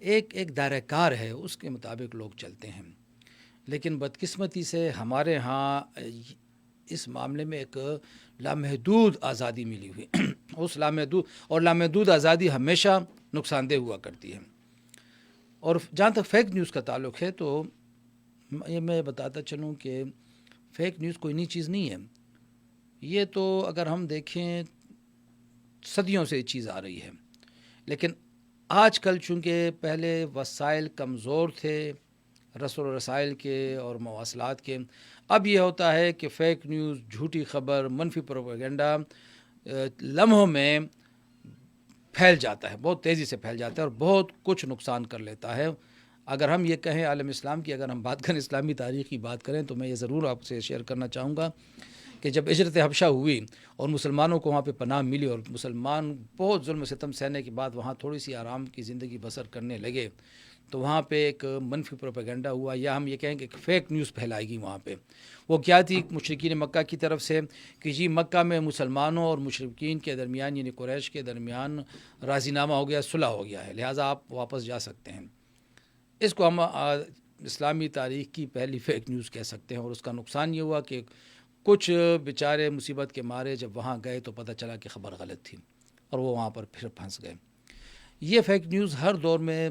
ایک دائرہ کار ہے، اس کے مطابق لوگ چلتے ہیں. لیکن بدقسمتی سے ہمارے ہاں اس معاملے میں ایک لامحدود آزادی ملی ہوئی اس لامحدود آزادی ہمیشہ نقصان دہ ہوا کرتی ہے. اور جہاں تک فیک نیوز کا تعلق ہے تو یہ میں بتاتا چلوں کہ فیک نیوز کوئی نئی چیز نہیں ہے. یہ تو اگر ہم دیکھیں صدیوں سے یہ چیز آ رہی ہے، لیکن آج کل چونکہ پہلے وسائل کمزور تھے رسول و رسائل کے اور مواصلات کے، اب یہ ہوتا ہے کہ فیک نیوز، جھوٹی خبر، منفی پروپیگنڈا لمحوں میں پھیل جاتا ہے، بہت تیزی سے پھیل جاتا ہے اور بہت کچھ نقصان کر لیتا ہے. اگر ہم یہ کہیں عالم اسلام کی، اگر ہم بات کریں اسلامی تاریخ کی بات کریں، تو میں یہ ضرور آپ سے شیئر کرنا چاہوں گا کہ جب ہجرت حبشہ ہوئی اور مسلمانوں کو وہاں پہ پناہ ملی اور مسلمان بہت ظلم و ستم سہنے کے بعد وہاں تھوڑی سی آرام کی زندگی بسر کرنے لگے، تو وہاں پہ ایک منفی پروپیگنڈا ہوا، یا ہم یہ کہیں کہ فیک نیوز پھیلائے گی وہاں پہ. وہ کیا تھی؟ مشرکین مکہ کی طرف سے کہ جی مکہ میں مسلمانوں اور مشرکین کے درمیان یعنی قریش کے درمیان راضی نامہ ہو گیا، صلح ہو گیا ہے، لہٰذا آپ واپس جا سکتے ہیں. اس کو ہم اسلامی تاریخ کی پہلی فیک نیوز کہہ سکتے ہیں. اور اس کا نقصان یہ ہوا کہ کچھ بیچارے مصیبت کے مارے جب وہاں گئے تو پتہ چلا کہ خبر غلط تھی اور وہ وہاں پر پھر پھنس گئے. یہ فیک نیوز ہر دور میں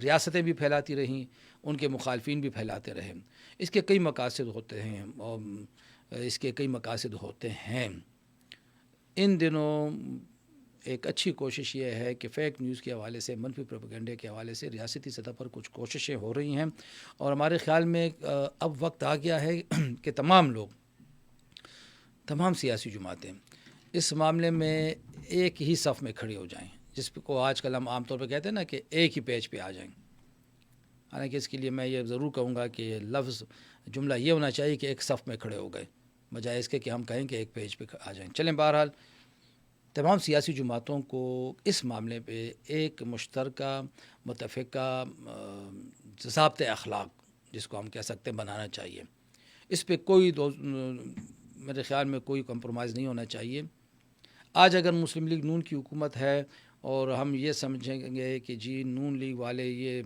ریاستیں بھی پھیلاتی رہیں، ان کے مخالفین بھی پھیلاتے رہے. اس کے کئی مقاصد ہوتے ہیں ان دنوں ایک اچھی کوشش یہ ہے کہ فیک نیوز کے حوالے سے، منفی پروپیگنڈے کے حوالے سے ریاستی سطح پر کچھ کوششیں ہو رہی ہیں. اور ہمارے خیال میں اب وقت آ گیا ہے کہ تمام لوگ، تمام سیاسی جماعتیں اس معاملے میں ایک ہی صف میں کھڑے ہو جائیں، جس کو آج کل ہم عام طور پہ کہتے ہیں نا کہ ایک ہی پیج پہ آ جائیں. حالانکہ اس کے لیے میں یہ ضرور کہوں گا کہ جملہ یہ ہونا چاہیے کہ ایک صف میں کھڑے ہو گئے، بجائے اس کے کہ ہم کہیں کہ ایک پیج پہ آ جائیں. چلیں، بہرحال تمام سیاسی جماعتوں کو اس معاملے پہ ایک مشترکہ متفقہ ضابط اخلاق، جس کو ہم کہہ سکتے ہیں، بنانا چاہیے. اس پہ میرے خیال میں کوئی کمپرومائز نہیں ہونا چاہیے. آج اگر مسلم لیگ نون کی حکومت ہے اور ہم یہ سمجھیں گے کہ جی نون لیگ والے یہ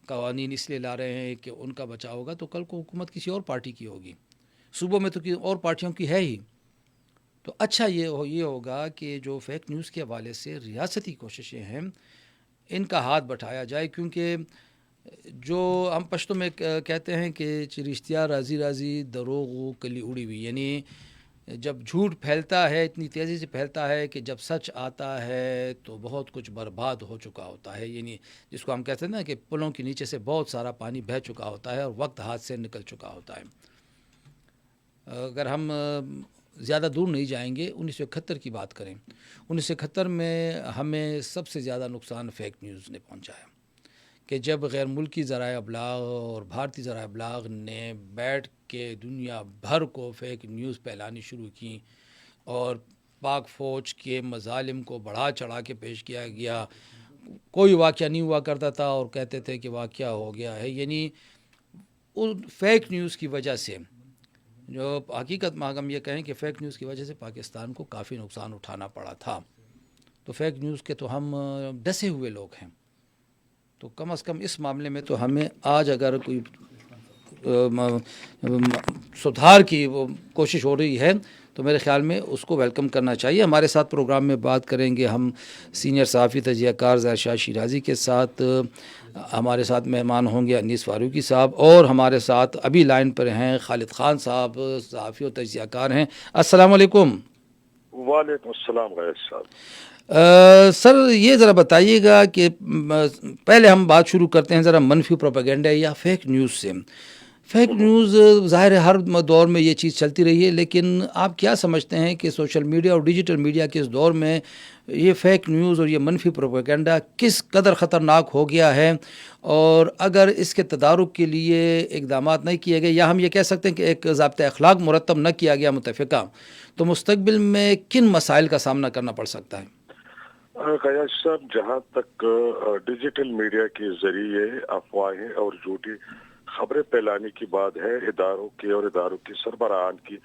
قوانین اس لیے لا رہے ہیں کہ ان کا بچاؤ ہوگا، تو کل کو حکومت کسی اور پارٹی کی ہوگی، صوبوں میں تو کسی اور پارٹیوں کی ہے ہی. تو اچھا یہ ہوگا کہ جو فیک نیوز کے حوالے سے ریاستی کوششیں ہیں ان کا ہاتھ بٹھایا جائے، کیونکہ جو ہم پشتو میں کہتے ہیں کہ رشتہ رازی رازی دروغ کلی اڑی ہوئی، یعنی جب جھوٹ پھیلتا ہے اتنی تیزی سے پھیلتا ہے کہ جب سچ آتا ہے تو بہت کچھ برباد ہو چکا ہوتا ہے. یعنی جس کو ہم کہتے ہیں نا کہ پلوں کے نیچے سے بہت سارا پانی بہہ چکا ہوتا ہے اور وقت ہاتھ سے نکل چکا ہوتا ہے. اگر ہم زیادہ دور نہیں جائیں گے، 1971 کی بات کریں، 1971 میں ہمیں سب سے زیادہ نقصان فیک نیوز نے پہنچایا کہ جب غیر ملکی ذرائع ابلاغ اور بھارتی ذرائع ابلاغ نے بیٹھ کے دنیا بھر کو فیک نیوز پھیلانی شروع کی اور پاک فوج کے مظالم کو بڑھا چڑھا کے پیش کیا گیا. کوئی واقعہ نہیں ہوا کرتا تھا اور کہتے تھے کہ واقعہ ہو گیا ہے. یعنی ان فیک نیوز کی وجہ سے، جو حقیقت میں ہم یہ کہیں کہ فیک نیوز کی وجہ سے پاکستان کو کافی نقصان اٹھانا پڑا تھا. تو فیک نیوز کے تو ہم ڈسے ہوئے لوگ ہیں، تو کم از کم اس معاملے میں تو ہمیں آج اگر کوئی سدھار کی وہ کوشش ہو رہی ہے تو میرے خیال میں اس کو ویلکم کرنا چاہیے. ہمارے ساتھ پروگرام میں بات کریں گے ہم سینئر صحافی تجزیہ کار ظاہر شاہ شیرازی کے ساتھ. ہمارے ساتھ مہمان ہوں گے انیس فاروقی صاحب، اور ہمارے ساتھ ابھی لائن پر ہیں خالد خان صاحب، صحافی و تجزیہ کار ہیں. السلام علیکم. وعلیکم السلام غیث صاحب. سر یہ ذرا بتائیے گا کہ پہلے ہم بات شروع کرتے ہیں ذرا منفی پروپیگنڈا یا فیک نیوز سے. فیک نیوز ظاہر ہے ہر دور میں یہ چیز چلتی رہی ہے، لیکن آپ کیا سمجھتے ہیں کہ سوشل میڈیا اور ڈیجیٹل میڈیا کے اس دور میں یہ فیک نیوز اور یہ منفی پروپیگنڈا کس قدر خطرناک ہو گیا ہے؟ اور اگر اس کے تدارک کے لیے اقدامات نہیں کیے گئے، یا ہم یہ کہہ سکتے ہیں کہ ایک ضابطۂ اخلاق مرتب نہ کیا گیا متفقہ، تو مستقبل میں کن مسائل کا سامنا کرنا پڑ سکتا ہے؟ غیاث صاحب، جہاں تک ڈیجیٹل میڈیا کے ذریعے افواہیں اور جھوٹی خبریں پھیلانے کی بات ہے، اداروں کی سربراہان کی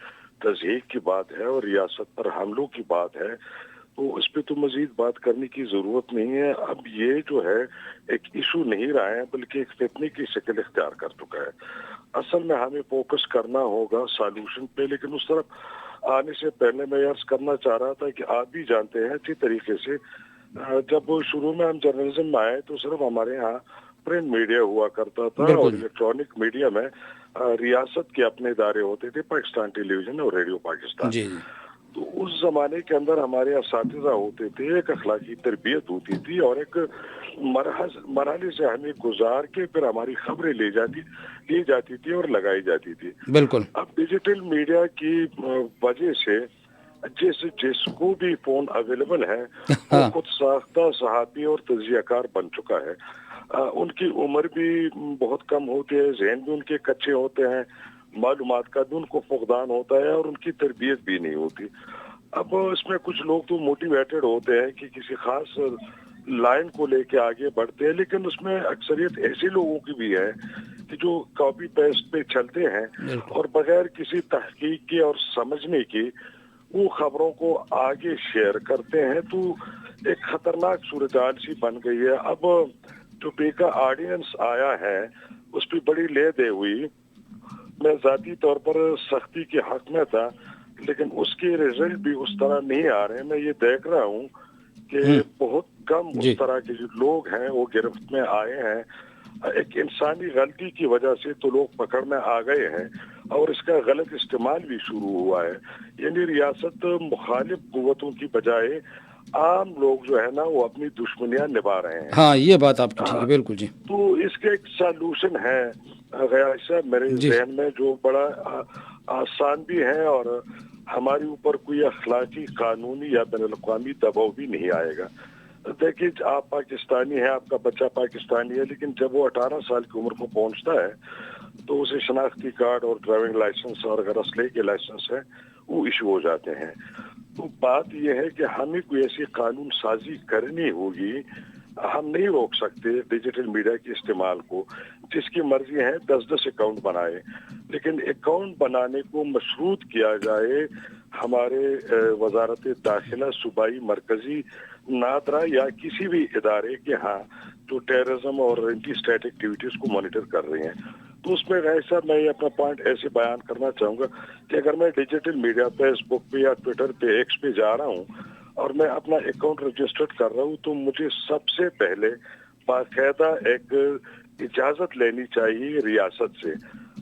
تضحیک کی بات ہے اور ریاست پر حملوں کی بات ہے، تو اس پہ تو مزید بات کرنے کی ضرورت نہیں ہے. اب یہ جو ہے ایک ایشو نہیں رہا ہے بلکہ ایک فتنے کی شکل اختیار کر چکا ہے. اصل میں ہمیں فوکس کرنا ہوگا سالوشن پہ, لیکن اس طرف آنے سے پہلے میں عرض کرنا چاہ رہا تھا کہ آپ بھی جانتے ہیں اچھی طریقے سے جب شروع میں ہم جرنلزم میں آئے تو صرف ہمارے ہاں پرنٹ میڈیا ہوا کرتا تھا اور بالکل الیکٹرانک میڈیا میں ریاست کے اپنے ادارے ہوتے تھے, پاکستان ٹیلی ویژن اور ریڈیو پاکستان. جی جی تو اس زمانے کے اندر ہمارے اساتذہ ہوتے تھے, ایک اخلاقی تربیت ہوتی تھی اور ایک مرحلے سے ہمیں گزار کے پھر ہماری خبریں لی جاتی تھی اور لگائی جاتی تھی. بالکل. اب ڈیجیٹل میڈیا کی وجہ سے جس کو بھی فون اویلیبل ہے وہ خود ساختہ صحافی اور تجزیہ کار بن چکا ہے. ان کی عمر بھی بہت کم ہوتی ہے, ذہن بھی ان کے کچے ہوتے ہیں, معلومات کا بھی ان کو فقدان ہوتا ہے اور ان کی تربیت بھی نہیں ہوتی. اب اس میں کچھ لوگ تو موٹیویٹڈ ہوتے ہیں کہ کسی خاص لائن کو لے کے آگے بڑھتے ہیں, لیکن اس میں اکثریت ایسے لوگوں کی بھی ہے کہ جو کاپی پیسٹ پہ چلتے ہیں اور بغیر کسی تحقیق کے اور سمجھنے کی وہ خبروں کو آگے شیئر کرتے ہیں. تو ایک خطرناک صورتحال سی بن گئی ہے. اب جو بیکا آڈینس آیا ہے اس پہ بڑی لے دے ہوئی. میں ذاتی طور پر سختی کے حق میں تھا, لیکن اس کے رزلٹ بھی اس طرح نہیں آ رہے ہیں. میں یہ دیکھ رہا ہوں کہ بہت کم اس طرح کے جو لوگ ہیں وہ گرفت میں آئے ہیں. ایک انسانی غلطی کی وجہ سے تو لوگ پکڑ میں آ گئے ہیں اور اس کا غلط استعمال بھی شروع ہوا ہے. یعنی ریاست مخالف قوتوں کی بجائے عام لوگ جو ہے نا وہ اپنی دشمنیاں نبھا رہے ہیں. ہاں یہ بات آپ کی ٹھیک ہے, بالکل. جی تو اس کا ایک سالوشن ہے غیاث صاحب میرے ذہن میں جو بڑا آسان بھی ہے اور ہماری اوپر کوئی اخلاقی قانونی یا بین الاقوامی دباؤ بھی نہیں آئے گا. دیکھیے آپ پاکستانی ہیں, آپ کا بچہ پاکستانی ہے, لیکن جب وہ 18 سال کی عمر کو پہنچتا ہے تو اسے شناختی کارڈ اور ڈرائیونگ لائسنس اور اگر اسلحے کے لائسنس ہے وہ ایشو ہو جاتے ہیں. تو بات یہ ہے کہ ہمیں کوئی ایسی قانون سازی کرنی ہوگی. ہم نہیں روک سکتے ڈیجیٹل میڈیا کے استعمال کو, جس کی مرضی ہے 10 اکاؤنٹ بنائے, لیکن اکاؤنٹ بنانے کو مشروط کیا جائے ہمارے وزارت داخلہ صوبائی مرکزی نادرا یا کسی بھی ادارے کے ہاں جو ٹیررزم اور اینٹی اسٹیٹ ایکٹیویٹیز کو مانیٹر کر رہے ہیں. تو اس میں صاحب میں اپنا پوائنٹ ایسے بیان کرنا چاہوں گا کہ اگر میں ڈیجیٹل میڈیا فیس بک پہ یا ٹویٹر پہ ایکس پہ جا رہا ہوں اور میں اپنا اکاؤنٹ رجسٹرڈ کر رہا ہوں تو مجھے سب سے پہلے باقاعدہ ایک اجازت لینی چاہیے ریاست سے,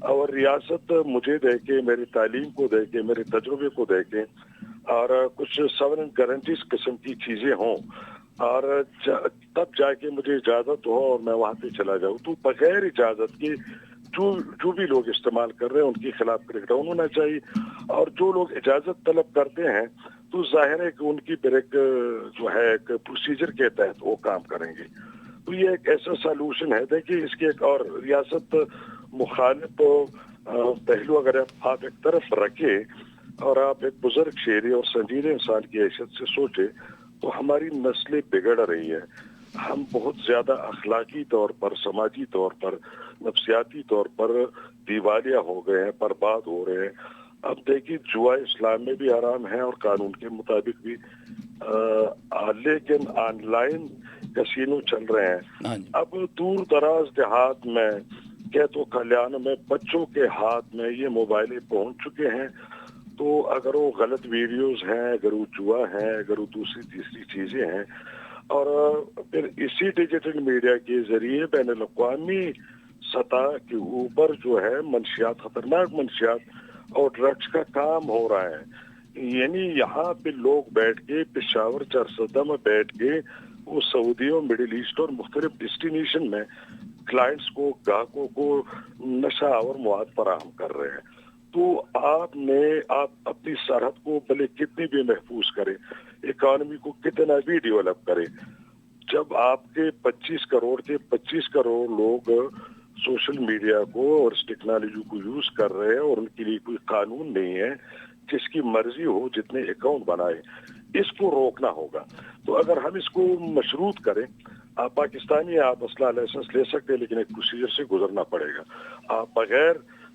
اور ریاست مجھے دے کے, میری تعلیم کو دے کے, میرے تجربے کو دے کے اور کچھ سورن گارنٹیز قسم کی چیزیں ہوں اور تب جا کے مجھے اجازت ہو اور میں وہاں پہ چلا جاؤں. تو بغیر اجازت کے جو بھی لوگ استعمال کر رہے ہیں ان کے خلاف کریک ڈاؤن ہونا چاہیے, اور جو لوگ اجازت طلب کرتے ہیں تو ظاہر ہے کہ ان کی پھر ایک جو ہے ایک پروسیجر کے تحت وہ کام کریں گے. تو یہ ایک ایسا سالوشن ہے. دیکھیے اس کے ایک اور ریاست مخالف پہلو اگر آپ ایک طرف رکھے اور آپ ایک بزرگ شہری اور سنجیدہ انسان کی حیثیت سے سوچے تو ہماری نسلیں بگڑ رہی ہے. ہم بہت زیادہ اخلاقی طور پر, سماجی طور پر, نفسیاتی طور پر دیوالیہ ہو گئے ہیں, برباد ہو رہے ہیں. اب دیکھیے جوا اسلام میں بھی حرام ہے اور قانون کے مطابق بھی, لیکن آن لائن کسینو چل رہے ہیں. اب دور دراز دیہات میں تو کلیانوں میں بچوں کے ہاتھ میں یہ موبائلیں پہنچ چکے ہیں. تو اگر وہ غلط ویڈیوز ہیں, اگر وہ جوا ہے, اگر وہ دوسری تیسری چیزیں ہیں, اور پھر اسی ڈیجیٹل میڈیا کے ذریعے بین الاقوامی سطح کے اوپر جو ہے منشیات, خطرناک منشیات اور ڈرگس کا کام ہو رہا ہے. یعنی یہاں پہ لوگ بیٹھ کے پشاور چرسدہ میں بیٹھ کے وہ سعودی اور مڈل ایسٹ اور مختلف ڈیسٹینیشن میں کلائنٹس کو, گاہکوں کو نشہ اور مواد فراہم کر رہے ہیں. تو آپ اپنی سرحد کو بھلے کتنی بھی محفوظ کریں, اکانومی کو کتنا بھی ڈیولپ کریں, جب آپ کے 25 کروڑ لوگ سوشل میڈیا کو اور اس ٹیکنالوجی کو یوز کر رہے ہیں اور ان کے لیے کوئی قانون نہیں ہے, جس کی مرضی ہو جتنے اکاؤنٹ بنائے, اس کو روکنا ہوگا. تو اگر ہم اس کو مشروط کریں, آپ پاکستانی ہیں, آپ اسلحہ لائسنس لے سکتے ہیں, لیکن ایک پروسیجر سے گزرنا پڑے گا. آپ بغیر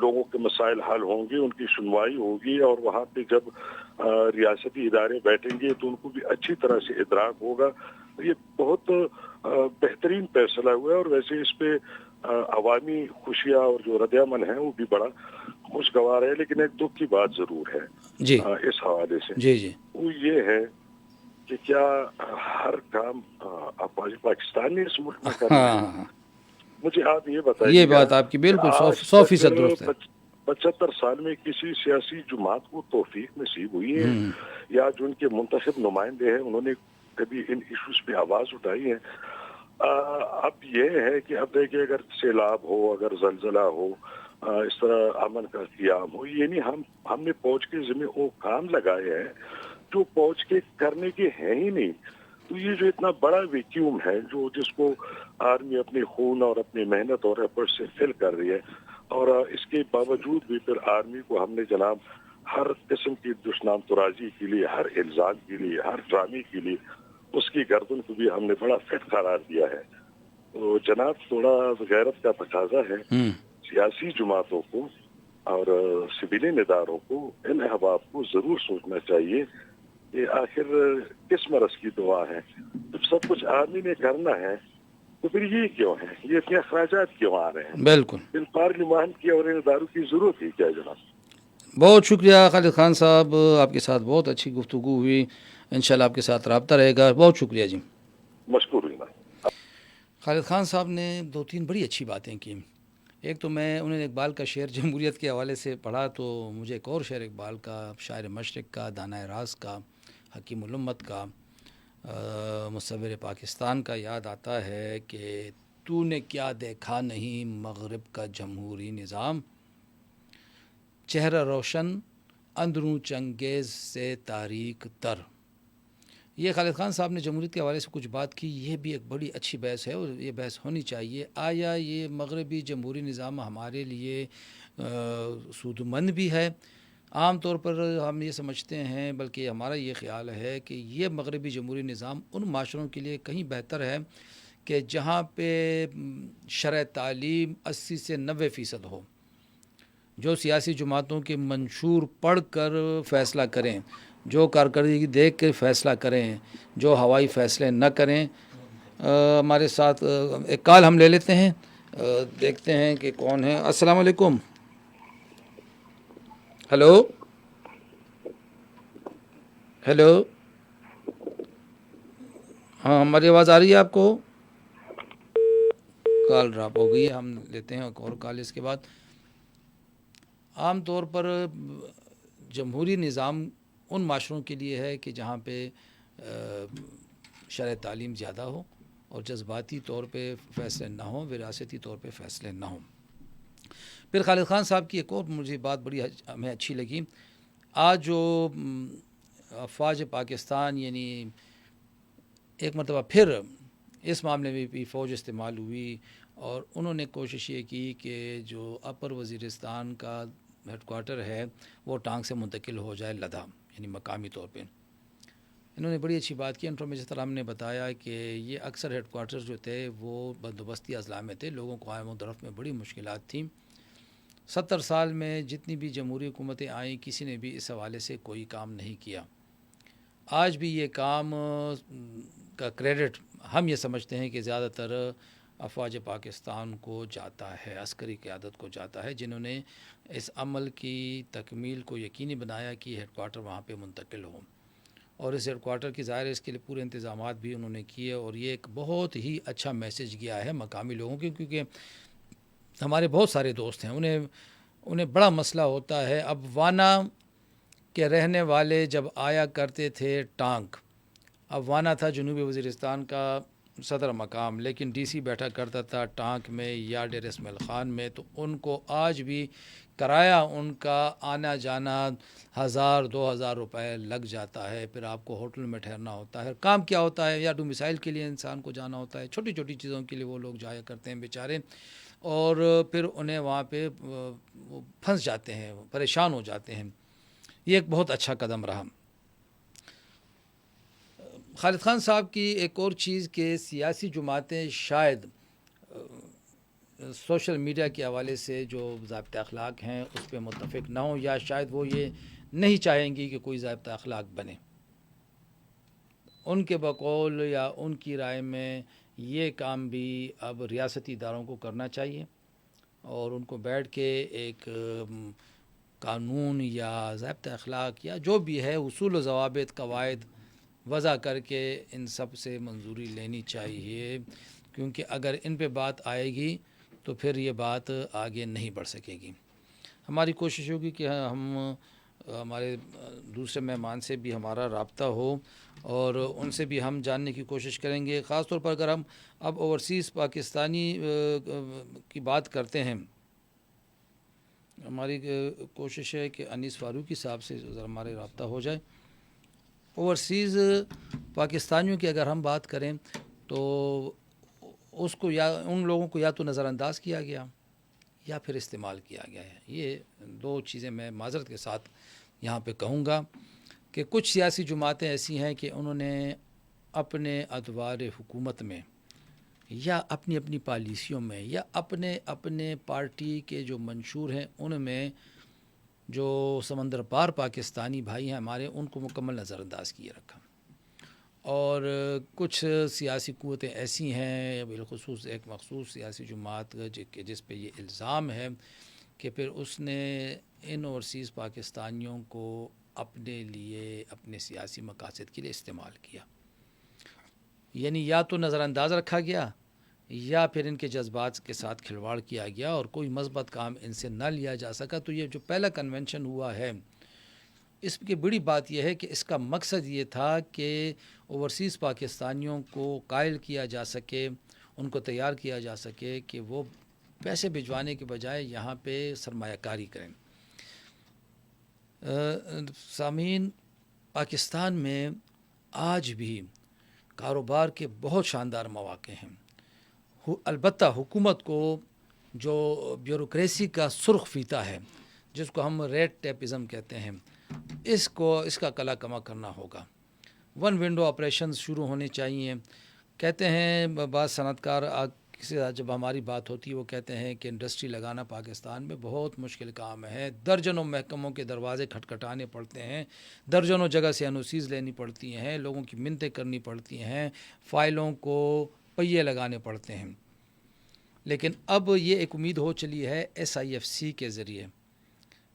لوگوں کے مسائل حل ہوں گے، ان کی سنوائی ہوگی، اور وہاں پہ جب ریاستی ادارے بیٹھیں گے تو ان کو بھی اچھی طرح سے ادراک ہوگا. یہ بہت بہترین فیصلہ ہوا ہے، اور ویسے اس پہ عوامی خوشیاں اور جو رد عمل ہے وہ بھی بڑا خوشگوار ہے. لیکن ایک دکھ کی بات ضرور ہے جی اس حوالے سے، جی جی وہ یہ ہے کہ کیا ہر کام افواج پاکستان نے اس ملک میں کرنا ہے؟ ہاں مجھے آپ یہ یہ بتائیے گا بات آپ کی کہ بالکل آج 100% تک درست ہے. 75 سال میں کسی سیاسی جماعت کو توفیق نصیب ہوئی ہے یا جو ان کے منتخب نمائندے ہیں انہوں نے کبھی ان ایشوز پہ آواز اٹھائی ہے؟ اب یہ ہے کہ اب دیکھیں، اگر سیلاب ہو، اگر زلزلہ ہو، اس طرح امن کا قیام ہو، یہ نہیں ہم نے فوج کے ذمہ وہ کام لگائے ہیں جو فوج کے کرنے کے ہیں ہی نہیں. تو یہ جو اتنا بڑا ویکیوم ہے جس کو آرمی اپنے خون اور اپنی محنت اور ایفرٹ سے فل کر رہی ہے، اور اس کے باوجود بھی پھر آرمی کو ہم نے جناب ہر قسم کی دشنام ترازی کے لیے، ہر الزام کے لیے، ہر ڈرامے کے لیے اس کی گردن کو بھی ہم نے بڑا فٹ قرار دیا ہے. تو جناب تھوڑا غیرت کا تقاضا ہے سیاسی جماعتوں کو اور سویلین اداروں کو، ان احباب کو ضرور سوچنا چاہیے کہ آخر کس مرض کی دعا ہے. جب سب کچھ آرمی نے کرنا ہے تو پھر یہ کیوں ہے، یہ اتنے اخراجات کیوں آ رہے ہیں؟ بالکل. پھر پارلیمان کی اور ان اداروں کی ضرورت ہی کیا جناب؟ بہت شکریہ خالد خان صاحب، آپ کے ساتھ بہت اچھی گفتگو ہوئی. انشاءاللہ آپ کے ساتھ رابطہ رہے گا. بہت شکریہ جی. مشکور ہوئی. خالد خان صاحب نے 2-3 بڑی اچھی باتیں کی. ایک تو انہوں نے اقبال کا شعر جمہوریت کے حوالے سے پڑھا، تو مجھے ایک اور شعر اقبال کا، شاعر مشرق کا، دانائے راز کا، حکیم الامت کا، مصور پاکستان کا یاد آتا ہے کہ تو نے کیا دیکھا نہیں مغرب کا جمہوری نظام، چہرہ روشن اندروں چنگیز سے تاریک تر. یہ خالد خان صاحب نے جمہوریت کے حوالے سے کچھ بات کی. یہ بھی ایک بڑی اچھی بحث ہے اور یہ بحث ہونی چاہیے. آیا یہ مغربی جمہوری نظام ہمارے لیے سودمند بھی ہے؟ عام طور پر ہم یہ سمجھتے ہیں، بلکہ ہمارا یہ خیال ہے کہ یہ مغربی جمہوری نظام ان معاشروں کے لیے کہیں بہتر ہے کہ جہاں پہ شرح تعلیم 80 سے 90% ہو، جو سیاسی جماعتوں کے منشور پڑھ کر فیصلہ کریں، جو کارکردگی دیکھ کر فیصلہ کریں، جو ہوائی فیصلے نہ کریں. ہمارے ساتھ ایک کال ہم لے لیتے ہیں، دیکھتے ہیں کہ کون ہے. السلام علیکم. ہیلو ہیلو، ہاں ہماری آواز آ رہی ہے آپ کو؟ کال ڈراپ ہو گئی ہے. ہم لیتے ہیں ایک اور کال اس کے بعد. عام طور پر جمہوری نظام ان معاشروں کے لیے ہے کہ جہاں پہ شرح تعلیم زیادہ ہو اور جذباتی طور پہ فیصلے نہ ہوں، وراثتی طور پہ فیصلے نہ ہوں. پھر خالد خان صاحب کی ایک اور مجھے بات بڑی ہمیں اچھی لگی. آج جو افواج پاکستان، یعنی ایک مرتبہ پھر اس معاملے میں بھی فوج استعمال ہوئی، اور انہوں نے کوشش یہ کی کہ جو اپر وزیرستان کا ہیڈ کوارٹر ہے وہ ٹانگ سے منتقل ہو جائے لدھا، یعنی مقامی طور پہ. انہوں نے بڑی اچھی بات کی. انفارمیشن طرح ہم نے بتایا کہ یہ اکثر ہیڈ کوارٹر جو تھے وہ بندوبستی اضلاع میں تھے، لوگوں کو آمد و رفت میں بڑی مشکلات تھیں. 70 سال میں جتنی بھی جمہوری حکومتیں آئیں، کسی نے بھی اس حوالے سے کوئی کام نہیں کیا. آج بھی یہ کام کا کریڈٹ ہم یہ سمجھتے ہیں کہ زیادہ تر افواج پاکستان کو جاتا ہے، عسکری قیادت کو جاتا ہے، جنہوں نے اس عمل کی تکمیل کو یقینی بنایا کہ ہیڈ کوارٹر وہاں پہ منتقل ہو. اور اس ہیڈ کوارٹر کی ظاہر اس کے لیے پورے انتظامات بھی انہوں نے کیے، اور یہ ایک بہت ہی اچھا میسج گیا ہے مقامی لوگوں کے، کیونکہ ہمارے بہت سارے دوست ہیں، انہیں بڑا مسئلہ ہوتا ہے. اب وانا کے رہنے والے جب آیا کرتے تھے ٹانک، اب وانا تھا جنوبی وزیرستان کا صدر مقام، لیکن ڈی سی بیٹھا کرتا تھا ٹانک میں یا ڈیر اسماعیل خان میں، تو ان کو آج بھی کرایہ ان کا آنا جانا 1000-2000 روپے لگ جاتا ہے. پھر آپ کو ہوٹل میں ٹھہرنا ہوتا ہے. کام کیا ہوتا ہے؟ یا ڈومیسائل کے لیے انسان کو جانا ہوتا ہے، چھوٹی چھوٹی چیزوں کے لیے وہ لوگ جایا کرتے ہیں بیچارے، اور پھر انہیں وہاں پہ پھنس جاتے ہیں، پریشان ہو جاتے ہیں. یہ ایک بہت اچھا قدم رہا. خالد خان صاحب کی ایک اور چیز کہ سیاسی جماعتیں شاید سوشل میڈیا کے حوالے سے جو ضابطۂ اخلاق ہیں اس پہ متفق نہ ہوں، یا شاید وہ یہ نہیں چاہیں گی کہ کوئی ضابطۂ اخلاق بنے. ان کے بقول یا ان کی رائے میں یہ کام بھی اب ریاستی اداروں کو کرنا چاہیے، اور ان کو بیٹھ کے ایک قانون یا ضابطۂ اخلاق یا جو بھی ہے اصول و ضوابط قواعد وضع کر کے ان سب سے منظوری لینی چاہیے، کیونکہ اگر ان پہ بات آئے گی تو پھر یہ بات آگے نہیں بڑھ سکے گی. ہماری کوشش ہوگی کہ ہم ہمارے دوسرے مہمان سے بھی ہمارا رابطہ ہو اور ان سے بھی ہم جاننے کی کوشش کریں گے. خاص طور پر اگر ہم اب اوورسیز پاکستانی کی بات کرتے ہیں، ہماری کوشش ہے کہ انیس فاروقی صاحب سے ذرا ہمارے رابطہ ہو جائے. اوورسیز پاکستانیوں کی اگر ہم بات کریں تو اس کو یا ان لوگوں کو یا تو نظر انداز کیا گیا یا پھر استعمال کیا گیا ہے. یہ دو چیزیں میں معذرت کے ساتھ یہاں پہ کہوں گا کہ کچھ سیاسی جماعتیں ایسی ہیں کہ انہوں نے اپنے ادوار حکومت میں یا اپنی اپنی پالیسیوں میں یا اپنے پارٹی کے جو منشور ہیں ان میں جو سمندر پار پاکستانی بھائی ہیں ہمارے، ان کو مکمل نظر انداز کیے رکھا. اور کچھ سیاسی قوتیں ایسی ہیں، بالخصوص ایک مخصوص سیاسی جماعت جس پہ یہ الزام ہے کہ پھر اس نے ان اوورسیز پاکستانیوں کو اپنے لیے اپنے سیاسی مقاصد کے لیے استعمال کیا. یعنی یا تو نظر انداز رکھا گیا یا پھر ان کے جذبات کے ساتھ کھلواڑ کیا گیا اور کوئی مثبت کام ان سے نہ لیا جا سکا. تو یہ جو پہلا کنونشن ہوا ہے، اس کی بڑی بات یہ ہے کہ اس کا مقصد یہ تھا کہ اوورسیز پاکستانیوں کو قائل کیا جا سکے، ان کو تیار کیا جا سکے کہ وہ پیسے بھجوانے کے بجائے یہاں پہ سرمایہ کاری کریں. سامعین، پاکستان میں آج بھی کاروبار کے بہت شاندار مواقع ہیں. البتہ حکومت کو جو بیوروکریسی کا سرخ فیتہ ہے، جس کو ہم ریڈ ٹیپزم کہتے ہیں، اس کا کلا کما کرنا ہوگا. ون ونڈو آپریشنز شروع ہونے چاہیے. کہتے ہیں بعض صنعت کار سے جب ہماری بات ہوتی ہے وہ کہتے ہیں کہ انڈسٹری لگانا پاکستان میں بہت مشکل کام ہے. درجنوں محکموں کے دروازے کھٹکھٹانے پڑتے ہیں، درجنوں جگہ سے NOCs لینی پڑتی ہیں، لوگوں کی منتیں کرنی پڑتی ہیں، فائلوں کو پہیے لگانے پڑتے ہیں. لیکن اب یہ ایک امید ہو چلی ہے SIFC کے ذریعے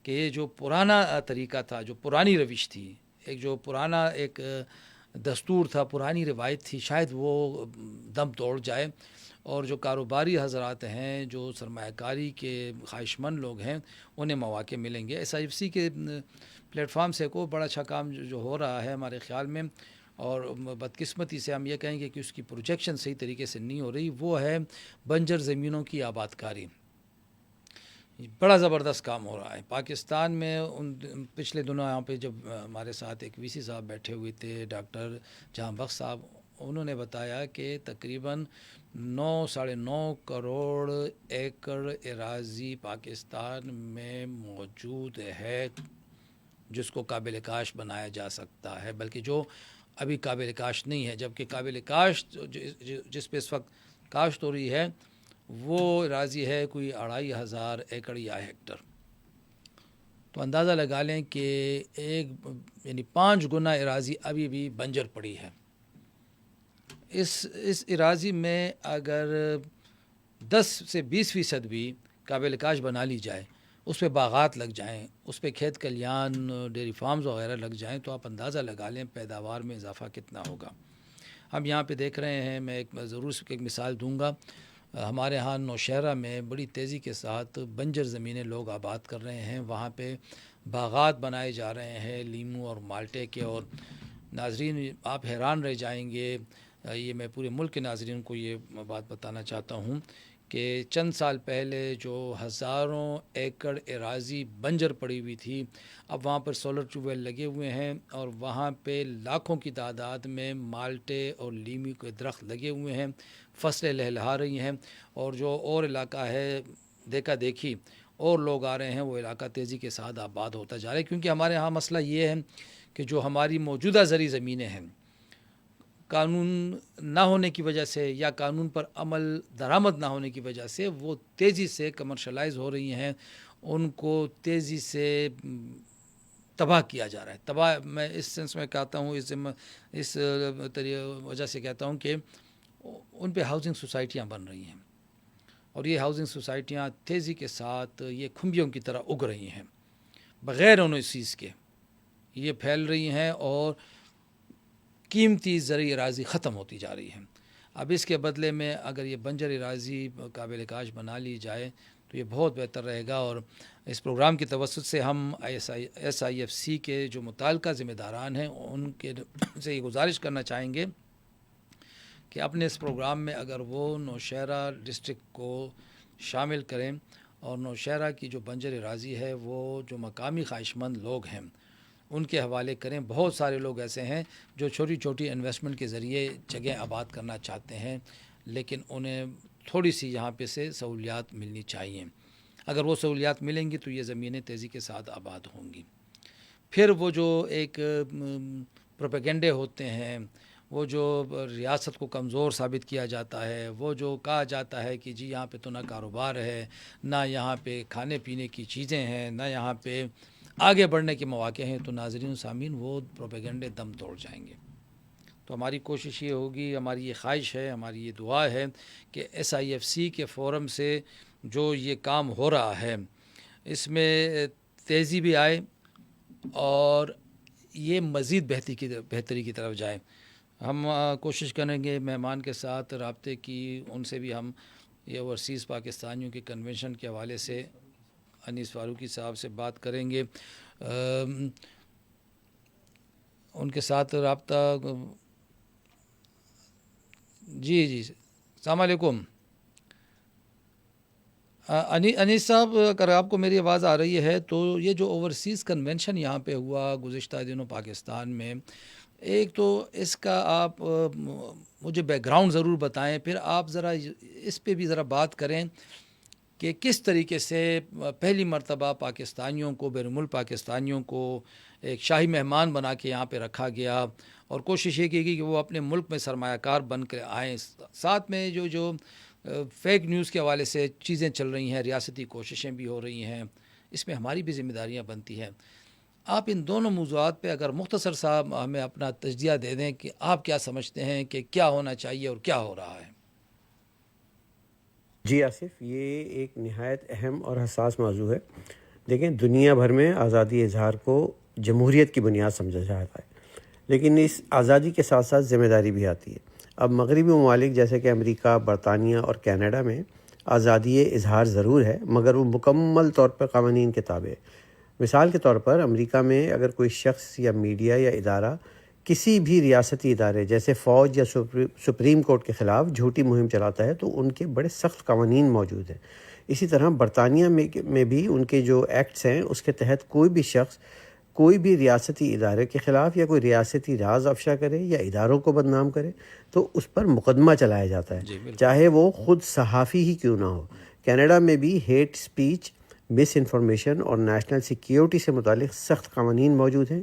کہ یہ جو پرانا طریقہ تھا، جو پرانی روش تھی، جو پرانا ایک دستور تھا، پرانی روایت تھی، شاید وہ دم توڑ جائے اور جو کاروباری حضرات ہیں، جو سرمایہ کاری کے خواہش مند لوگ ہیں، انہیں مواقع ملیں گے. SIFC کے پلیٹ فارم سے کو بڑا اچھا کام جو ہو رہا ہے ہمارے خیال میں، اور بدقسمتی سے ہم یہ کہیں گے کہ اس کی پروجیکشن صحیح طریقے سے نہیں ہو رہی، وہ ہے بنجر زمینوں کی آباد کاری. بڑا زبردست کام ہو رہا ہے پاکستان میں. پچھلے دنوں یہاں پہ جب ہمارے ساتھ ایک VC صاحب بیٹھے ہوئے تھے، ڈاکٹر جہاں بخش صاحب، انہوں نے بتایا کہ تقریباً 9-9.5 کروڑ ایکڑ اراضی پاکستان میں موجود ہے جس کو قابل کاشت بنایا جا سکتا ہے، بلکہ جو ابھی قابل کاشت نہیں ہے، جبکہ قابل کاشت جس پہ اس وقت کاشت ہو رہی ہے وہ اراضی ہے کوئی 2500 ایکڑ یا ہیکٹر. تو اندازہ لگا لیں کہ یعنی 5 گنا اراضی ابھی بھی بنجر پڑی ہے. اس اراضی میں اگر 10 سے 20% بھی قابل کاشت بنا لی جائے، اس پہ باغات لگ جائیں، اس پہ کھیت کلیان، ڈیری فارمز وغیرہ لگ جائیں، تو آپ اندازہ لگا لیں پیداوار میں اضافہ کتنا ہوگا. ہم یہاں پہ دیکھ رہے ہیں، میں ضرور ایک مثال دوں گا. ہمارے ہاں نوشہرہ میں بڑی تیزی کے ساتھ بنجر زمینیں لوگ آباد کر رہے ہیں، وہاں پہ باغات بنائے جا رہے ہیں لیموں اور مالٹے کے. اور ناظرین آپ حیران رہ جائیں گے، یہ میں پورے ملک کے ناظرین کو یہ بات بتانا چاہتا ہوں کہ چند سال پہلے جو ہزاروں ایکڑ اراضی بنجر پڑی ہوئی تھی، اب وہاں پر سولر ٹیوب ویل لگے ہوئے ہیں اور وہاں پہ لاکھوں کی تعداد میں مالٹے اور لیموں کے درخت لگے ہوئے ہیں، فصلیں لہلہا رہی ہیں. اور جو اور علاقہ ہے دیکھا دیکھی اور لوگ آ رہے ہیں، وہ علاقہ تیزی کے ساتھ آباد ہوتا جا رہا ہے. کیونکہ ہمارے ہاں مسئلہ یہ ہے کہ جو ہماری موجودہ زرعی زمینیں ہیں قانون نہ ہونے کی وجہ سے یا قانون پر عمل درآمد نہ ہونے کی وجہ سے وہ تیزی سے کمرشلائز ہو رہی ہیں، ان کو تیزی سے تباہ کیا جا رہا ہے. تباہ میں اس سینس میں کہتا ہوں، اس وجہ سے کہتا ہوں کہ ان پہ ہاؤسنگ سوسائٹیاں بن رہی ہیں، اور یہ ہاؤسنگ سوسائٹیاں تیزی کے ساتھ یہ کھمبیوں کی طرح اگ رہی ہیں بغیر انہوں چیز کے، یہ پھیل رہی ہیں اور قیمتی زرعی اراضی ختم ہوتی جا رہی ہے. اب اس کے بدلے میں اگر یہ بنجر اراضی قابل کاشت بنا لی جائے تو یہ بہت بہتر رہے گا. اور اس پروگرام کی توسط سے ہم SIFC کے جو متعلقہ ذمہ داران ہیں ان کے سے یہ گزارش کرنا چاہیں گے کہ اپنے اس پروگرام میں اگر وہ نوشہرہ ڈسٹرکٹ کو شامل کریں اور نوشہرہ کی جو بنجر اراضی ہے وہ جو مقامی خواہش مند لوگ ہیں ان کے حوالے کریں. بہت سارے لوگ ایسے ہیں جو چھوٹی چھوٹی انویسٹمنٹ کے ذریعے جگہ آباد کرنا چاہتے ہیں، لیکن انہیں تھوڑی سی یہاں پہ سے سہولیات ملنی چاہیے. اگر وہ سہولیات ملیں گی تو یہ زمینیں تیزی کے ساتھ آباد ہوں گی. پھر وہ جو ایک پروپیگنڈے ہوتے ہیں، وہ جو ریاست کو کمزور ثابت کیا جاتا ہے، وہ جو کہا جاتا ہے کہ جی یہاں پہ تو نہ کاروبار ہے، نہ یہاں پہ کھانے پینے کی چیزیں ہیں، نہ یہاں پہ آگے بڑھنے کے مواقع ہیں، تو ناظرین و سامعین وہ پروپیگنڈے دم توڑ جائیں گے. تو ہماری کوشش یہ ہوگی، ہماری یہ خواہش ہے، ہماری یہ دعا ہے کہ SIFC کے فورم سے جو یہ کام ہو رہا ہے اس میں تیزی بھی آئے اور یہ مزید بہتری کی طرف جائے. ہم کوشش کریں گے مہمان کے ساتھ رابطے کی، ان سے بھی ہم یہ اوورسیز پاکستانیوں کے کنونشن کے حوالے سے انیس فاروقی صاحب سے بات کریں گے، ان کے ساتھ رابطہ. جی السلام علیکم انیس صاحب، اگر آپ کو میری آواز آ رہی ہے تو یہ جو اوورسیز کنونشن یہاں پہ ہوا گزشتہ دنوں پاکستان میں، ایک تو اس کا آپ مجھے بیک گراؤنڈ ضرور بتائیں، پھر آپ ذرا اس پہ بھی ذرا بات کریں کہ کس طریقے سے پہلی مرتبہ پاکستانیوں کو، بیرون ملک پاکستانیوں کو ایک شاہی مہمان بنا کے یہاں پہ رکھا گیا، اور کوشش یہ کی گئی کہ وہ اپنے ملک میں سرمایہ کار بن کر آئیں. ساتھ میں جو فیک نیوز کے حوالے سے چیزیں چل رہی ہیں، ریاستی کوششیں بھی ہو رہی ہیں، اس میں ہماری بھی ذمہ داریاں بنتی ہیں. آپ ان دونوں موضوعات پہ اگر مختصر صاحب ہمیں اپنا تجزیہ دے دیں کہ آپ کیا سمجھتے ہیں کہ کیا ہونا چاہیے اور کیا ہو رہا ہے. جی آصف، یہ ایک نہایت اہم اور حساس موضوع ہے. دیکھیں، دنیا بھر میں آزادی اظہار کو جمہوریت کی بنیاد سمجھا جاتا ہے، لیکن اس آزادی کے ساتھ ساتھ ذمہ داری بھی آتی ہے. اب مغربی ممالک جیسے کہ امریکہ، برطانیہ اور کینیڈا میں آزادی اظہار ضرور ہے، مگر وہ مکمل طور پر قوانین کے تابع ہے. مثال کے طور پر امریکہ میں اگر کوئی شخص یا میڈیا یا ادارہ کسی بھی ریاستی ادارے جیسے فوج یا سپریم کورٹ کے خلاف جھوٹی مہم چلاتا ہے تو ان کے بڑے سخت قوانین موجود ہیں. اسی طرح برطانیہ میں بھی ان کے جو ایکٹس ہیں اس کے تحت کوئی بھی شخص کوئی بھی ریاستی ادارے کے خلاف یا کوئی ریاستی راز افشا کرے یا اداروں کو بدنام کرے تو اس پر مقدمہ چلایا جاتا ہے، چاہے وہ خود صحافی ہی کیوں نہ ہو. کینیڈا میں بھی ہیٹ سپیچ، مس انفارمیشن اور نیشنل سیکیورٹی سے متعلق سخت قوانین موجود ہیں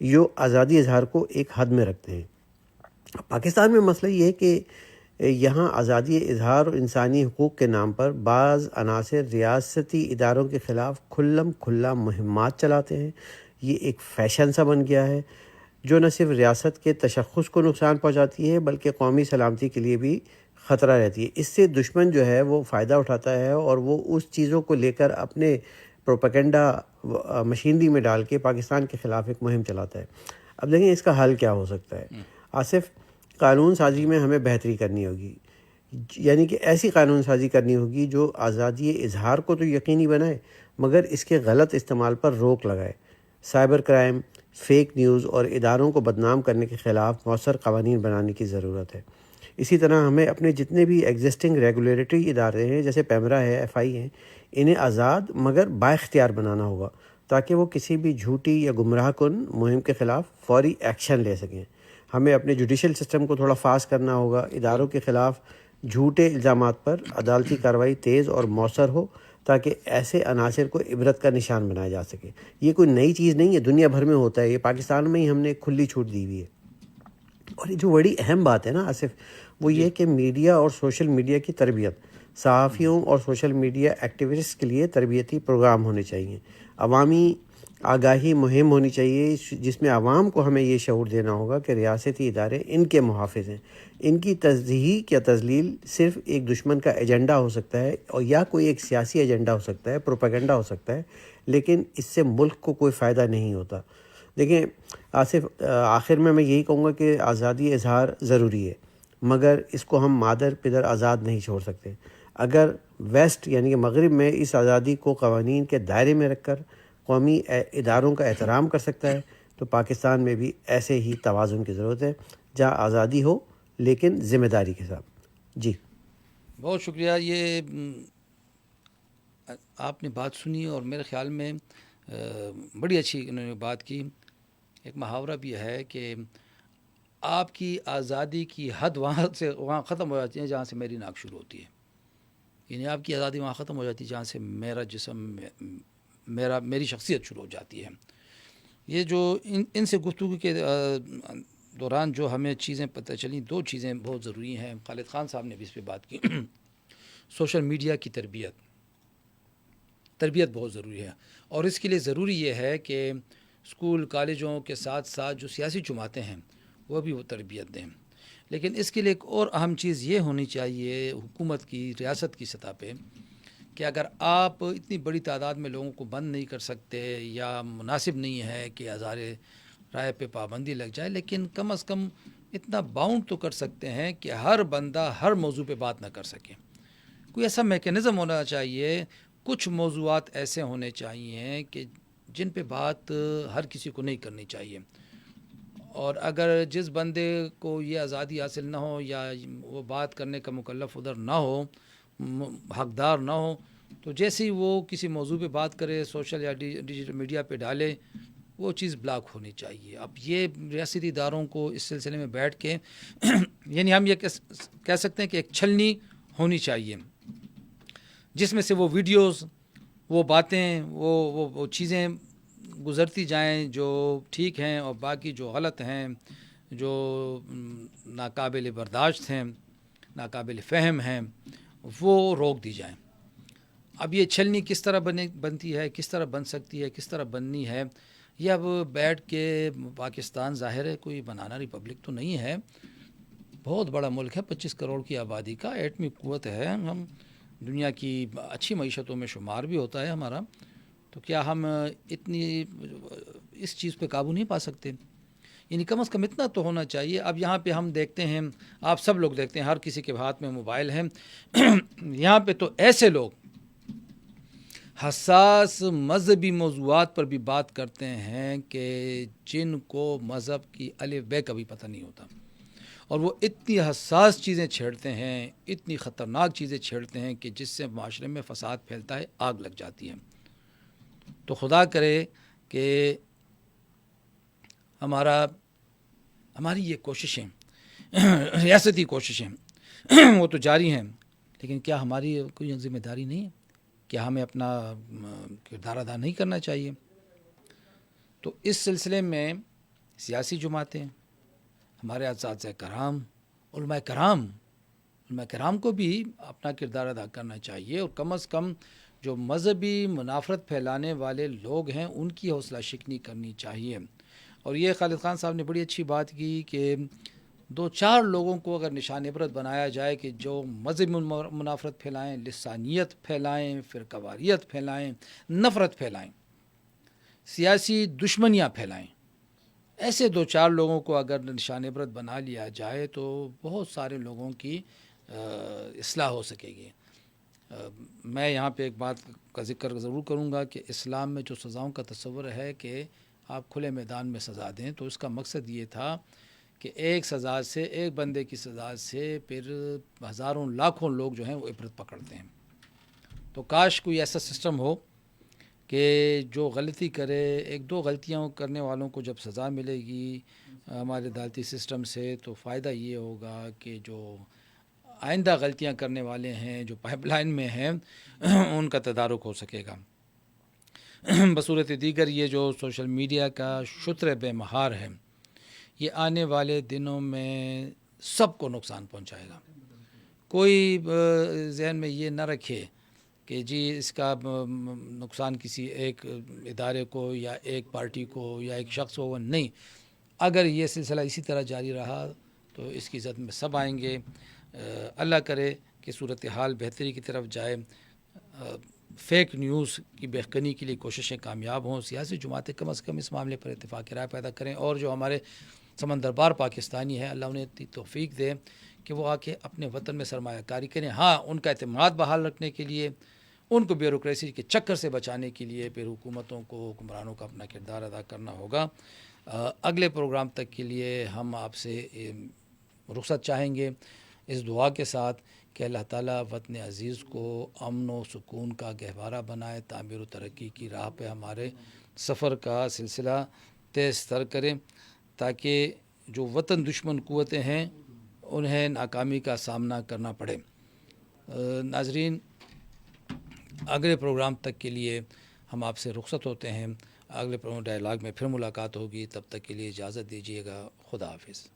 جو آزادی اظہار کو ایک حد میں رکھتے ہیں. پاکستان میں مسئلہ یہ ہے کہ یہاں آزادی اظہار اور انسانی حقوق کے نام پر بعض عناصر ریاستی اداروں کے خلاف کھلم کھلا مہمات چلاتے ہیں. یہ ایک فیشن سا بن گیا ہے جو نہ صرف ریاست کے تشخص کو نقصان پہنچاتی ہے بلکہ قومی سلامتی کے لیے بھی خطرہ رہتی ہے. اس سے دشمن جو ہے وہ فائدہ اٹھاتا ہے اور وہ اس چیزوں کو لے کر اپنے پروپیگنڈا مشینری میں ڈال کے پاکستان کے خلاف ایک مہم چلاتا ہے. اب دیکھیں اس کا حل کیا ہو سکتا ہے. آصف، قانون سازی میں ہمیں بہتری کرنی ہوگی، یعنی کہ ایسی قانون سازی کرنی ہوگی جو آزادی اظہار کو تو یقینی بنائے مگر اس کے غلط استعمال پر روک لگائے. سائبر کرائم، فیک نیوز اور اداروں کو بدنام کرنے کے خلاف مؤثر قوانین بنانے کی ضرورت ہے. اسی طرح ہمیں اپنے جتنے بھی ایگزسٹنگ ریگولیٹری ادارے ہیں جیسے پیمرا ہے، FI ہیں، انہیں آزاد مگر با اختیار بنانا ہوگا تاکہ وہ کسی بھی جھوٹی یا گمراہ کن مہم کے خلاف فوری ایکشن لے سکیں. ہمیں اپنے جوڈیشل سسٹم کو تھوڑا فاسٹ کرنا ہوگا. اداروں کے خلاف جھوٹے الزامات پر عدالتی کارروائی تیز اور مؤثر ہو تاکہ ایسے عناصر کو عبرت کا نشان بنایا جا سکے. یہ کوئی نئی چیز نہیں ہے، دنیا بھر میں ہوتا ہے، یہ پاکستان میں ہی ہم نے کھلی چھوٹ دی ہوئی ہے. اور یہ جو بڑی اہم بات ہے نا آصف، وہ یہ کہ میڈیا اور سوشل میڈیا کی تربیت، صحافیوں اور سوشل میڈیا ایکٹیوسٹ کے لیے تربیتی پروگرام ہونے چاہیے، عوامی آگاہی مہم ہونی چاہیے جس میں عوام کو ہمیں یہ شعور دینا ہوگا کہ ریاستی ادارے ان کے محافظ ہیں. ان کی تصدیق یا تضلیل صرف ایک دشمن کا ایجنڈا ہو سکتا ہے، اور یا کوئی ایک سیاسی ایجنڈا ہو سکتا ہے، پروپیگنڈا ہو سکتا ہے، لیکن اس سے ملک کو کوئی فائدہ نہیں ہوتا. دیکھیں آصف، آخر میں یہی کہوں گا کہ آزادی اظہار ضروری ہے، مگر اس کو ہم مادر پدر آزاد نہیں چھوڑ سکتے. اگر ویسٹ یعنی کہ مغرب میں اس آزادی کو قوانین کے دائرے میں رکھ کر قومی اداروں کا احترام کر سکتا ہے، تو پاکستان میں بھی ایسے ہی توازن کی ضرورت ہے جہاں آزادی ہو لیکن ذمہ داری کے ساتھ. جی بہت شکریہ. یہ آپ نے بات سنی اور میرے خیال میں بڑی اچھی انہوں نے بات کی. ایک محاورہ بھی ہے کہ آپ کی آزادی کی حد وہاں ختم ہو جاتی ہے جہاں سے میری ناک شروع ہوتی ہے. یعنی آپ کی آزادی وہاں ختم ہو جاتی ہے جہاں سے میرا جسم، میری شخصیت شروع ہو جاتی ہے. یہ جو ان سے گفتگو کے دوران جو ہمیں چیزیں پتہ چلیں، دو چیزیں بہت ضروری ہیں. خالد خان صاحب نے بھی اس پہ بات کی. سوشل میڈیا کی تربیت بہت ضروری ہے، اور اس کے لیے ضروری یہ ہے کہ اسکول کالجوں کے ساتھ ساتھ جو سیاسی جماعتیں ہیں وہ بھی وہ تربیت دیں. لیکن اس کے لیے ایک اور اہم چیز یہ ہونی چاہیے حکومت کی، ریاست کی سطح پہ، کہ اگر آپ اتنی بڑی تعداد میں لوگوں کو بند نہیں کر سکتے یا مناسب نہیں ہے کہ ہزارے رائے پہ پابندی لگ جائے، لیکن کم از کم اتنا باؤنڈ تو کر سکتے ہیں کہ ہر بندہ ہر موضوع پہ بات نہ کر سکے. کوئی ایسا میکینزم ہونا چاہیے. کچھ موضوعات ایسے ہونے چاہیے کہ جن پہ بات ہر کسی کو نہیں کرنی چاہیے، اور اگر جس بندے کو یہ آزادی حاصل نہ ہو یا وہ بات کرنے کا مکلف ادھر نہ ہو، حقدار نہ ہو، تو جیسے ہی وہ کسی موضوع پہ بات کرے، سوشل یا ڈیجیٹل میڈیا پہ ڈالے، وہ چیز بلاک ہونی چاہیے. اب یہ ریاستی اداروں کو اس سلسلے میں بیٹھ کے یعنی ہم یہ کہہ سکتے ہیں کہ ایک چھلنی ہونی چاہیے جس میں سے وہ ویڈیوز، وہ باتیں، وہ چیزیں گزرتی جائیں جو ٹھیک ہیں، اور باقی جو غلط ہیں، جو ناقابل برداشت ہیں، ناقابل فہم ہیں، وہ روک دی جائیں. اب یہ چھلنی کس طرح بنتی ہے، کس طرح بن سکتی ہے، کس طرح بننی ہے، یہ اب بیٹھ کے پاکستان ظاہر ہے کوئی بنانا ریپبلک تو نہیں ہے، بہت بڑا ملک ہے، 25 کروڑ کی آبادی کا، ایٹمی قوت ہے، ہم دنیا کی اچھی معیشتوں میں شمار بھی ہوتا ہے ہمارا. تو کیا ہم اتنی اس چیز پہ قابو نہیں پا سکتے؟ یعنی کم از کم اتنا تو ہونا چاہیے. اب یہاں پہ ہم دیکھتے ہیں، آپ سب لوگ دیکھتے ہیں، ہر کسی کے ہاتھ میں موبائل ہیں. یہاں پہ تو ایسے لوگ حساس مذہبی موضوعات پر بھی بات کرتے ہیں کہ جن کو مذہب کی الف بے کا بھی پتہ نہیں ہوتا، اور وہ اتنی حساس چیزیں چھیڑتے ہیں، اتنی خطرناک چیزیں چھیڑتے ہیں کہ جس سے معاشرے میں فساد پھیلتا ہے، آگ لگ جاتی ہے. تو خدا کرے کہ ہماری یہ کوششیں، ریاستی کوششیں وہ تو جاری ہیں، لیکن کیا ہماری کوئی ذمہ داری نہیں ہے؟ کیا ہمیں اپنا کردار ادا نہیں کرنا چاہیے؟ تو اس سلسلے میں سیاسی جماعتیں، ہمارے اساتذہ کرام، علماء کرام کو بھی اپنا کردار ادا کرنا چاہیے، اور کم از کم جو مذہبی منافرت پھیلانے والے لوگ ہیں ان کی حوصلہ شکنی کرنی چاہیے. اور یہ خالد خان صاحب نے بڑی اچھی بات کی کہ 2-4 لوگوں کو اگر نشان عبرت بنایا جائے کہ جو مذہبی منافرت پھیلائیں، لسانیت پھیلائیں، فرقہ واریت پھیلائیں، نفرت پھیلائیں، سیاسی دشمنیاں پھیلائیں، ایسے 2-4 لوگوں کو اگر نشان عبرت بنا لیا جائے تو بہت سارے لوگوں کی اصلاح ہو سکے گی. میں یہاں پہ ایک بات کا ذکر ضرور کروں گا کہ اسلام میں جو سزاؤں کا تصور ہے کہ آپ کھلے میدان میں سزا دیں، تو اس کا مقصد یہ تھا کہ ایک سزا سے، ایک بندے کی سزا سے پھر ہزاروں لاکھوں لوگ جو ہیں وہ عبرت پکڑتے ہیں. تو کاش کوئی ایسا سسٹم ہو کہ جو غلطی کرے، 1-2 غلطیاں کرنے والوں کو جب سزا ملے گی ہمارے عدالتی سسٹم سے، تو فائدہ یہ ہوگا کہ جو آئندہ غلطیاں کرنے والے ہیں، جو پائپ لائن میں ہیں، ان کا تدارک ہو سکے گا. بصورت دیگر یہ جو سوشل میڈیا کا شتر بے مہار ہے، یہ آنے والے دنوں میں سب کو نقصان پہنچائے گا. کوئی ذہن میں یہ نہ رکھے کہ جی اس کا نقصان کسی ایک ادارے کو یا ایک پارٹی کو یا ایک شخص کو نہیں. اگر یہ سلسلہ اسی طرح جاری رہا تو اس کی زد میں سب آئیں گے. اللہ کرے کہ صورتحال بہتری کی طرف جائے. فیک نیوز کی بہتری کے لیے کوششیں کامیاب ہوں. سیاسی جماعتیں کم از کم اس معاملے پر اتفاق رائے پیدا کریں, اور جو ہمارے سمندر بار پاکستانی ہے اللہ انہیں اتنی توفیق دے کہ وہ آ کے اپنے وطن میں سرمایہ کاری کریں. ہاں, ان کا اعتماد بحال رکھنے کے لیے, ان کو بیوروکریسی کے چکر سے بچانے کے لیے پھر حکومتوں کو, حکمرانوں کا اپنا کردار ادا کرنا ہوگا. اگلے پروگرام تک کے لیے ہم آپ سے رخصت چاہیں گے اس دعا کے ساتھ کہ اللہ تعالیٰ وطن عزیز کو امن و سکون کا گہوارہ بنائے, تعمیر و ترقی کی راہ پہ ہمارے سفر کا سلسلہ تیز تر کریں, تاکہ جو وطن دشمن قوتیں ہیں انہیں ناکامی کا سامنا کرنا پڑے. ناظرین, اگلے پروگرام تک کے لیے ہم آپ سے رخصت ہوتے ہیں. اگلے پروگرام ڈائیلاگ میں پھر ملاقات ہوگی. تب تک کے لیے اجازت دیجیے گا. خدا حافظ.